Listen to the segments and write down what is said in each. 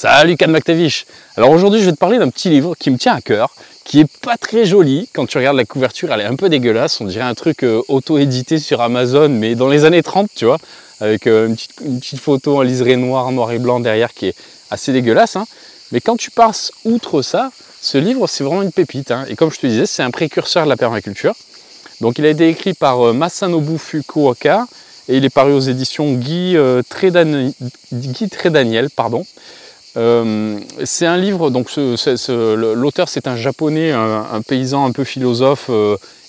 Salut Kan Maktavish. Alors aujourd'hui je vais te parler d'un petit livre qui me tient à cœur, qui est pas très joli. Quand tu regardes la couverture, elle est un peu dégueulasse, on dirait un truc auto-édité sur Amazon, mais dans les années 30, tu vois, avec une petite photo en liseré noir et blanc derrière qui est assez dégueulasse. Hein. Mais quand tu passes outre ça, ce livre c'est vraiment une pépite. Hein. Et comme je te disais, c'est un précurseur de la permaculture. Donc il a été écrit par Masanobu Fukuoka et il est paru aux éditions Guy Trédaniel, pardon. C'est un livre, donc l'auteur c'est un japonais, un paysan un peu philosophe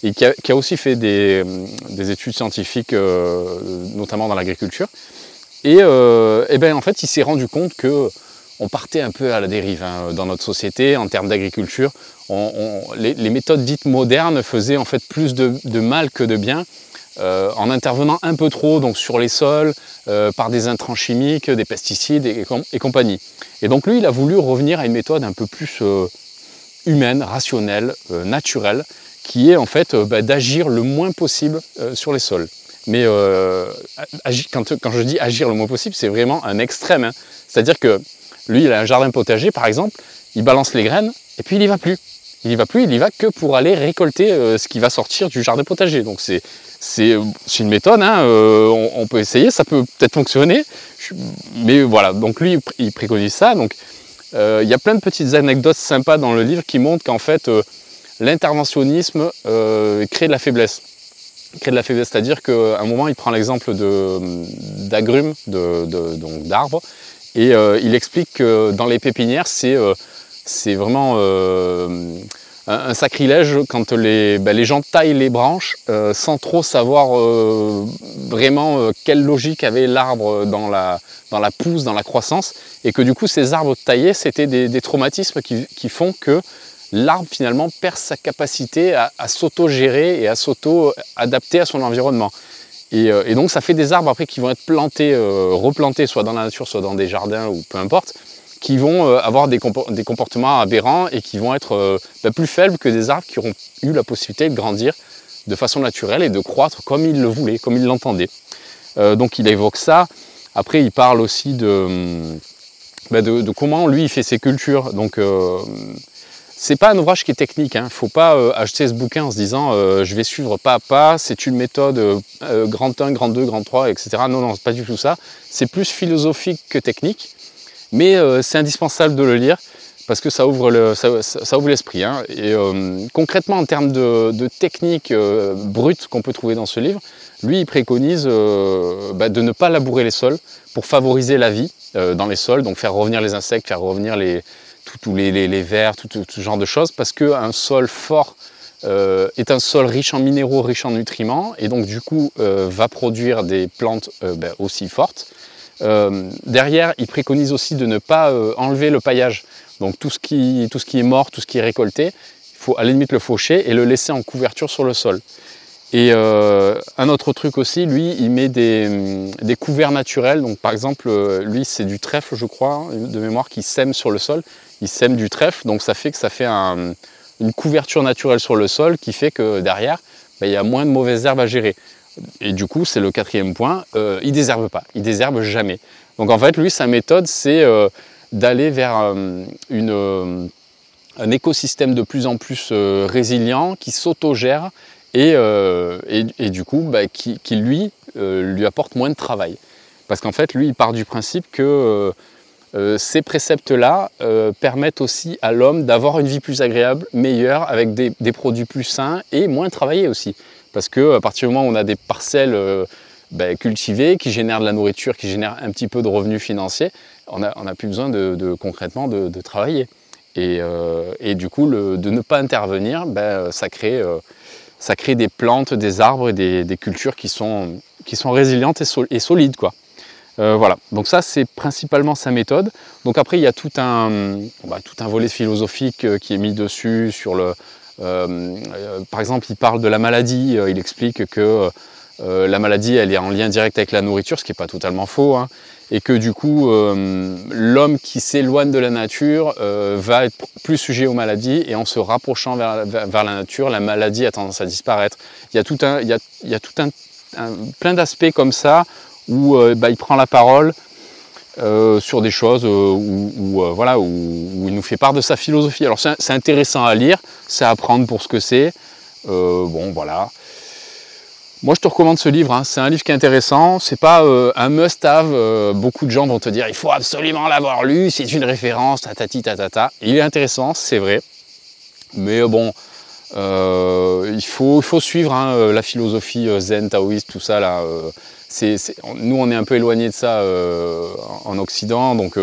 et qui a aussi fait des études scientifiques, notamment dans l'agriculture. Et ben, en fait il s'est rendu compte que on partait un peu à la dérive hein, dans notre société en termes d'agriculture. Les méthodes dites modernes faisaient en fait plus de mal que de bien. En intervenant un peu trop donc, sur les sols, par des intrants chimiques, des pesticides et compagnie. Et donc lui, il a voulu revenir à une méthode un peu plus humaine, rationnelle, naturelle, qui est en fait d'agir le moins possible sur les sols. Mais quand je dis agir le moins possible, c'est vraiment un extrême. Hein. C'est-à-dire que lui, il a un jardin potager, par exemple, il balance les graines et puis il n'y va plus. Il n'y va plus, il y va que pour aller récolter ce qui va sortir du jardin potager. Donc c'est une méthode, hein, on peut essayer, ça peut peut-être fonctionner, mais voilà, donc lui il préconise ça. Donc il y a plein de petites anecdotes sympas dans le livre qui montrent qu'en fait l'interventionnisme crée de la faiblesse. C'est-à-dire qu'à un moment il prend l'exemple d'agrumes, donc d'arbres, et il explique que dans les pépinières c'est vraiment un sacrilège quand les gens taillent les branches sans trop savoir vraiment quelle logique avait l'arbre dans la pousse, dans la croissance, et que du coup ces arbres taillés c'était des traumatismes qui font que l'arbre finalement perd sa capacité à s'auto-gérer et à s'auto-adapter à son environnement. Et donc ça fait des arbres après qui vont être plantés, replantés soit dans la nature, soit dans des jardins ou peu importe, qui vont avoir des comportements aberrants et qui vont être plus faibles que des arbres qui auront eu la possibilité de grandir de façon naturelle et de croître comme ils le voulaient, comme ils l'entendaient. Donc il évoque ça. Après il parle aussi de comment lui il fait ses cultures. Donc c'est pas un ouvrage qui est technique, hein. Il ne faut pas acheter ce bouquin en se disant je vais suivre pas à pas, c'est une méthode grand 1, grand 2, grand 3, etc. Non, c'est pas du tout ça. C'est plus philosophique que technique. Mais c'est indispensable de le lire parce que ça ouvre l'esprit. Hein. Et concrètement, en termes de techniques brutes qu'on peut trouver dans ce livre, lui, il préconise de ne pas labourer les sols pour favoriser la vie dans les sols, donc faire revenir les insectes, faire revenir tous les vers, tout ce genre de choses, parce qu'un sol fort est un sol riche en minéraux, riche en nutriments, et donc du coup va produire des plantes aussi fortes. Derrière, il préconise aussi de ne pas enlever le paillage. Donc tout ce qui est mort, tout ce qui est récolté, il faut à la limite le faucher et le laisser en couverture sur le sol. Et un autre truc aussi, lui, il met des couverts naturels. Donc par exemple, lui, c'est du trèfle, je crois, de mémoire, qui sème sur le sol. Il sème du trèfle, donc ça fait une couverture naturelle sur le sol qui fait que derrière, il y a moins de mauvaises herbes à gérer. Et du coup, c'est le quatrième point, il désherbe pas, il désherbe jamais. Donc en fait, lui, sa méthode, c'est d'aller vers un écosystème de plus en plus résilient, qui s'autogère et du coup, qui lui apporte moins de travail. Parce qu'en fait, lui, il part du principe que ces préceptes-là permettent aussi à l'homme d'avoir une vie plus agréable, meilleure, avec des produits plus sains et moins travaillés aussi. Parce qu'à partir du moment où on a des parcelles cultivées, qui génèrent de la nourriture, qui génèrent un petit peu de revenus financiers, on n'a plus besoin concrètement de travailler. Et du coup, de ne pas intervenir, ça crée des plantes, des arbres et des cultures qui sont résilientes et solides, quoi. Voilà, donc ça c'est principalement sa méthode. Donc après il y a tout un volet philosophique qui est mis dessus sur par exemple il parle de la maladie, il explique que la maladie elle est en lien direct avec la nourriture, ce qui n'est pas totalement faux, hein, et que du coup l'homme qui s'éloigne de la nature va être plus sujet aux maladies, et en se rapprochant vers la nature, la maladie a tendance à disparaître. Il y a plein d'aspects comme ça où il prend la parole sur des choses voilà, où il nous fait part de sa philosophie. Alors c'est intéressant à lire, c'est à prendre pour ce que c'est. Bon voilà. Moi je te recommande ce livre, hein. C'est un livre qui est intéressant, c'est pas un must-have, beaucoup de gens vont te dire il faut absolument l'avoir lu, c'est une référence, tatati tatata. Il est intéressant, c'est vrai, mais bon, il faut suivre hein, la philosophie zen, taoïste, tout ça là. Nous on est un peu éloigné de ça en Occident, donc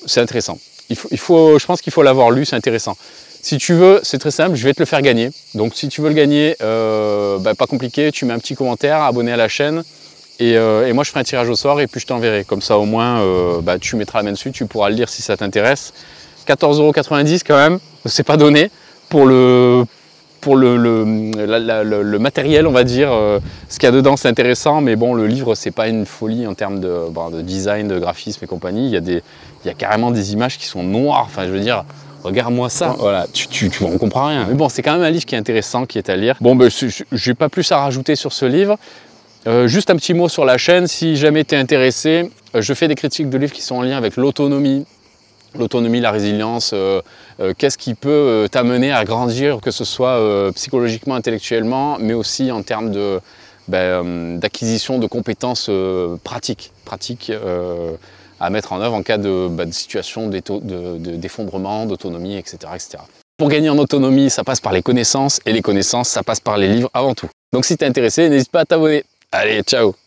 c'est intéressant. Je pense qu'il faut l'avoir lu, c'est intéressant. Si tu veux, c'est très simple, je vais te le faire gagner. Donc si tu veux le gagner, pas compliqué, tu mets un petit commentaire, abonné à la chaîne, et moi je ferai un tirage au sort et puis je t'enverrai. Comme ça au moins, tu mettras la main dessus, tu pourras le lire si ça t'intéresse. 14,90 € quand même, c'est pas donné pour le matériel, on va dire. Ce qu'il y a dedans c'est intéressant, mais bon, le livre c'est pas une folie en termes de design, de graphisme et compagnie. Il y a carrément des images qui sont noires, enfin je veux dire, regarde-moi ça, voilà, on comprend rien. Mais bon, c'est quand même un livre qui est intéressant, qui est à lire. Bon, j'ai pas plus à rajouter sur ce livre. Juste un petit mot sur la chaîne, si jamais tu es intéressé, je fais des critiques de livres qui sont en lien avec l'autonomie, la résilience, qu'est-ce qui peut t'amener à grandir, que ce soit psychologiquement, intellectuellement, mais aussi en termes d'acquisition de compétences pratiques à mettre en œuvre en cas de situation d'effondrement, d'autonomie, etc., etc. Pour gagner en autonomie, ça passe par les connaissances, et les connaissances, ça passe par les livres avant tout. Donc si tu es intéressé, n'hésite pas à t'abonner. Allez, ciao!